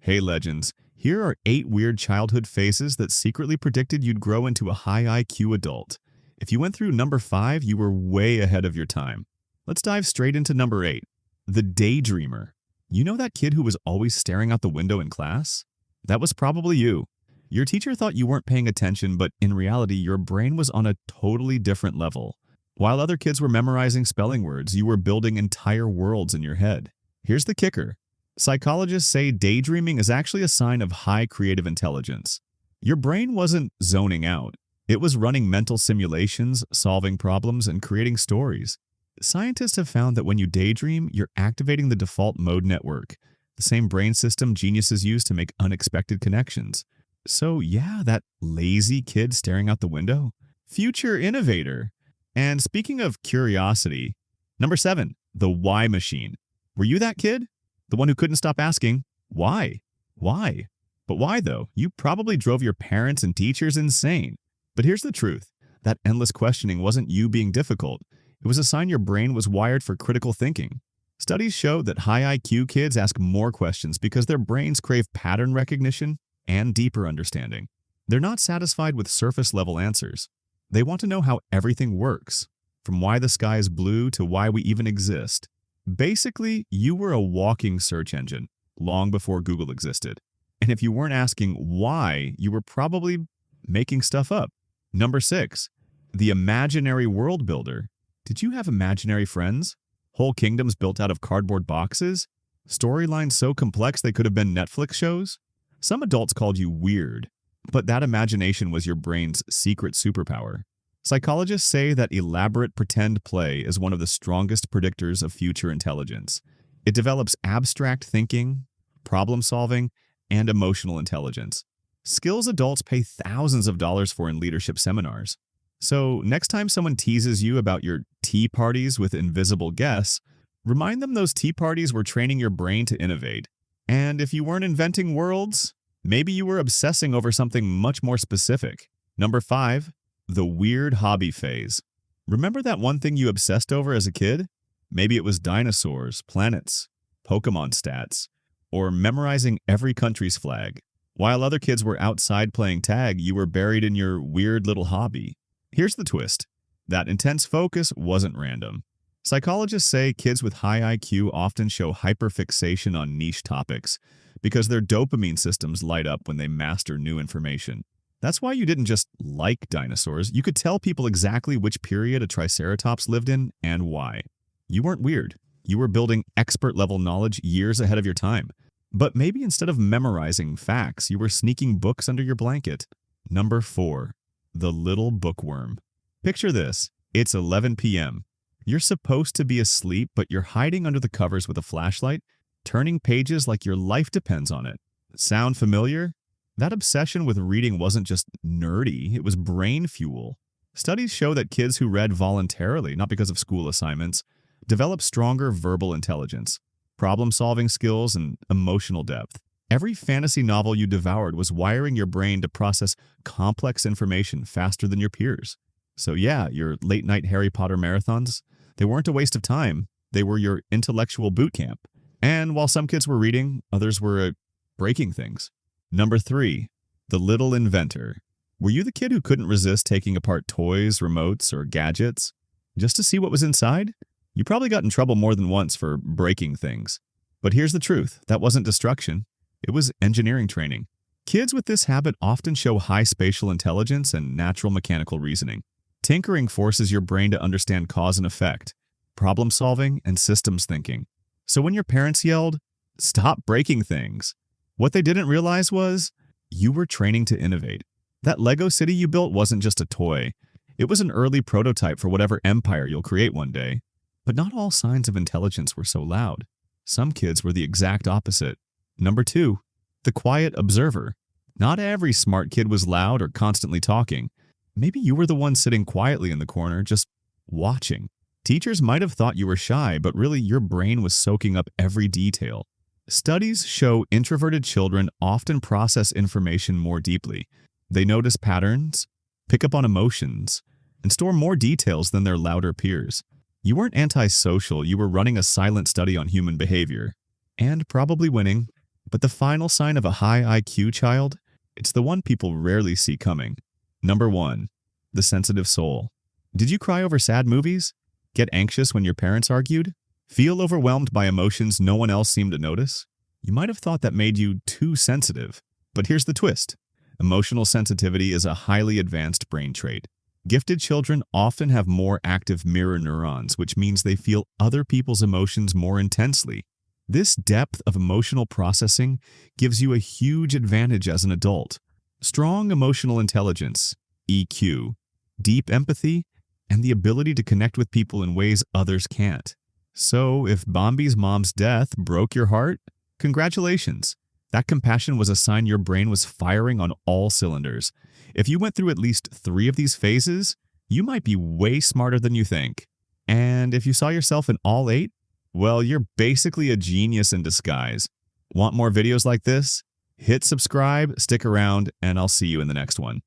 Hey legends, here are 8 weird childhood phases that secretly predicted you'd grow into a high IQ adult. If you went through number 5, you were way ahead of your time. Let's dive straight into number 8. The Daydreamer. You know that kid who was always staring out the window in class? That was probably you. Your teacher thought you weren't paying attention, but in reality, your brain was on a totally different level. While other kids were memorizing spelling words, you were building entire worlds in your head. Here's the kicker. Psychologists say daydreaming is actually a sign of high creative intelligence. Your brain wasn't zoning out. It was running mental simulations, solving problems, and creating stories. Scientists have found that when you daydream, you're activating the default mode network, the same brain system geniuses use to make unexpected connections. So yeah, that lazy kid staring out the window? Future innovator. And speaking of curiosity, number 7, the why machine. Were you that kid? The one who couldn't stop asking, why? Why? But why though? You probably drove your parents and teachers insane. But here's the truth. That endless questioning wasn't you being difficult. It was a sign your brain was wired for critical thinking. Studies show that high IQ kids ask more questions because their brains crave pattern recognition and deeper understanding. They're not satisfied with surface-level answers. They want to know how everything works, from why the sky is blue to why we even exist. Basically, you were a walking search engine long before Google existed. And if you weren't asking why, you were probably making stuff up. Number 6, the imaginary world builder. Did you have imaginary friends? Whole kingdoms built out of cardboard boxes? Storylines so complex they could have been Netflix shows? Some adults called you weird, but that imagination was your brain's secret superpower. Psychologists say that elaborate pretend play is one of the strongest predictors of future intelligence. It develops abstract thinking, problem solving, and emotional intelligence. Skills adults pay thousands of dollars for in leadership seminars. So next time someone teases you about your tea parties with invisible guests, remind them those tea parties were training your brain to innovate. And if you weren't inventing worlds, maybe you were obsessing over something much more specific. Number 5, the weird hobby phase. Remember that one thing you obsessed over as a kid? Maybe it was dinosaurs, planets, Pokemon stats, or memorizing every country's flag. While other kids were outside playing tag, you were buried in your weird little hobby. Here's the twist. That intense focus wasn't random. Psychologists say kids with high IQ often show hyperfixation on niche topics because their dopamine systems light up when they master new information. That's why you didn't just like dinosaurs. You could tell people exactly which period a triceratops lived in and why. You weren't weird. You were building expert-level knowledge years ahead of your time. But maybe instead of memorizing facts, you were sneaking books under your blanket. Number 4, the little bookworm. Picture this. It's 11 p.m. You're supposed to be asleep, but you're hiding under the covers with a flashlight, turning pages like your life depends on it. Sound familiar? That obsession with reading wasn't just nerdy, it was brain fuel. Studies show that kids who read voluntarily, not because of school assignments, develop stronger verbal intelligence, problem-solving skills, and emotional depth. Every fantasy novel you devoured was wiring your brain to process complex information faster than your peers. So yeah, your late-night Harry Potter marathons, they weren't a waste of time. They were your intellectual boot camp. And while some kids were reading, others were breaking things. Number 3, the little inventor. Were you the kid who couldn't resist taking apart toys, remotes, or gadgets just to see what was inside? You probably got in trouble more than once for breaking things. But here's the truth. That wasn't destruction. It was engineering training. Kids with this habit often show high spatial intelligence and natural mechanical reasoning. Tinkering forces your brain to understand cause and effect, problem solving, and systems thinking. So when your parents yelled, "Stop breaking things," what they didn't realize was you were training to innovate. That Lego city you built wasn't just a toy. It was an early prototype for whatever empire you'll create one day. But not all signs of intelligence were so loud. Some kids were the exact opposite. Number 2, the quiet observer. Not every smart kid was loud or constantly talking. Maybe you were the one sitting quietly in the corner, just watching. Teachers might have thought you were shy, but really your brain was soaking up every detail. Studies show introverted children often process information more deeply. They notice patterns, pick up on emotions, and store more details than their louder peers. You weren't antisocial, you were running a silent study on human behavior. And probably winning. But the final sign of a high IQ child, it's the one people rarely see coming. Number 1. The sensitive soul. Did you cry over sad movies? Get anxious when your parents argued? Feel overwhelmed by emotions no one else seemed to notice? You might have thought that made you too sensitive. But here's the twist. Emotional sensitivity is a highly advanced brain trait. Gifted children often have more active mirror neurons, which means they feel other people's emotions more intensely. This depth of emotional processing gives you a huge advantage as an adult. Strong emotional intelligence, EQ, deep empathy, and the ability to connect with people in ways others can't. So, if Bombi's mom's death broke your heart, congratulations. That compassion was a sign your brain was firing on all cylinders. If you went through at least 3 of these phases, you might be way smarter than you think. And if you saw yourself in all 8, well, you're basically a genius in disguise. Want more videos like this? Hit subscribe, stick around, and I'll see you in the next one.